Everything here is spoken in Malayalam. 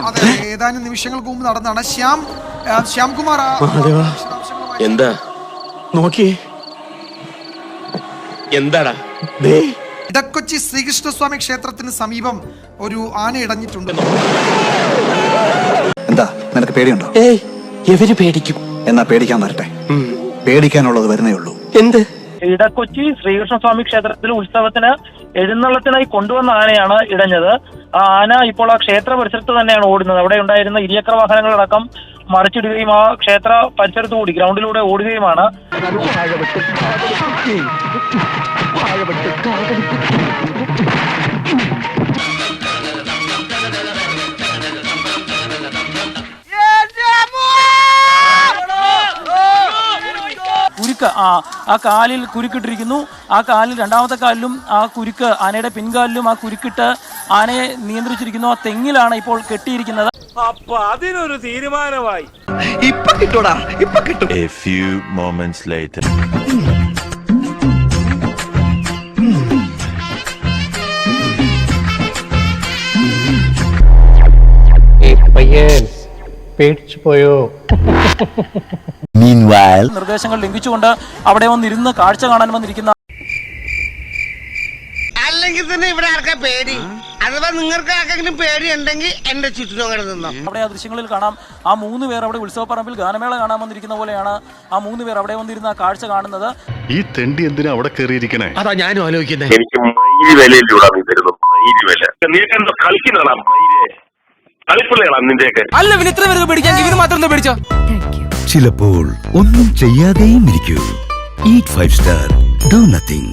അതെ, ഏതാനും നിമിഷങ്ങൾക്ക് മുമ്പ് നടന്നാണ്. ശ്യാംകുമാർ എന്താ നോക്കി എന്താടാ? ഇടക്കൊച്ചി ശ്രീകൃഷ്ണസ്വാമി ക്ഷേത്രത്തിന് സമീപം ഒരു ആന ഇടഞ്ഞിട്ടുണ്ട്. എന്താ നിനക്ക് പേടിയുണ്ടോ? എവര് പേടിക്കും? എന്നാ പേടിക്കാൻ വരട്ടെ. പേടിക്കാനുള്ളത് വരുന്നേ ഉള്ളൂ. എന്ത്? ഇടക്കൊച്ചി ശ്രീകൃഷ്ണസ്വാമി ക്ഷേത്രത്തിലെ ഉത്സവത്തിന് എഴുന്നള്ളത്തിനായി കൊണ്ടുവന്ന ആനയാണ് ഇടഞ്ഞത്. ആ ആന ഇപ്പോൾ ആ ക്ഷേത്ര പരിസരത്ത് തന്നെയാണ് ഓടുന്നത്. അവിടെ ഉണ്ടായിരുന്ന ഇരുചക്ര വാഹനങ്ങളടക്കം മറിച്ചിടുകയും ആ ക്ഷേത്ര പരിസരത്ത് കൂടി ഗ്രൗണ്ടിലൂടെ ഓടുകയുമാണ്. കുരുക്ക് ആ കാലിൽ കുരുക്കിട്ടിരിക്കുന്നു. ആ കാലിൽ രണ്ടാമത്തെ കാലിലും ആ കുരുക്ക്, ആനയുടെ പിൻകാലിലും ആ കുരുക്കിട്ട് ആനയെ നിയന്ത്രിച്ചിരിക്കുന്നു. ആ തെങ്ങിലാണ് ഇപ്പോൾ കെട്ടിയിരിക്കുന്നത്. അപ്പൊ അതിനൊരു തീരുമാനമായി. ഇപ്പൊ കിട്ടൂടാ, ഇപ്പൊ കിട്ടും. A few moments later. പേടിച്ചു പോയോ? നിർദ്ദേശങ്ങൾ ലംഘിച്ചുകൊണ്ട് അവിടെ വന്നിരുന്ന് കാഴ്ച കാണാൻ വന്നിരിക്കുന്ന അല്ലെങ്കിൽ തന്നെ ഇവിടെ ആർക്കാ പേടി? അഥവാ നിങ്ങൾക്ക് ആർക്കെങ്കിലും പേടി ഉണ്ടെങ്കിൽ എന്റെ ചുറ്റിനും നിന്നോ. അവിടെ ആ ദൃശ്യങ്ങളിൽ കാണാം, ആ 3 പേർ അവിടെ ഉത്സവപ്പറമ്പിൽ ഗാനമേള കാണാൻ വന്നിരിക്കുന്ന പോലെയാണ് ആ 3 പേർ അവിടെ വന്നിരുന്ന കാഴ്ച കാണുന്നത്. ഈ തെണ്ടി എന്തിനാ അവിടെ കയറിയിരിക്കണേ? അതാ ഞാനും ആലോചിക്കുന്നത്. എനിക്ക് മയില് വിലയിലൂടെ നീ തരുന്നു. മയില് വില നീക്കെന്താ കളിക്കുന്നതാ? കളിപ്പിള്ളയാ നിന്റെയൊക്കെ. അല്ല, പിന്നെ ഇത്ര പേർക്ക് പേടിക്കാൻ ഇവര് മാത്രം പേടിച്ചോ? ചിലപ്പോൾ ഒന്നും ചെയ്യാതെയും ഇരിക്കൂ. Eat 5 star. Do nothing.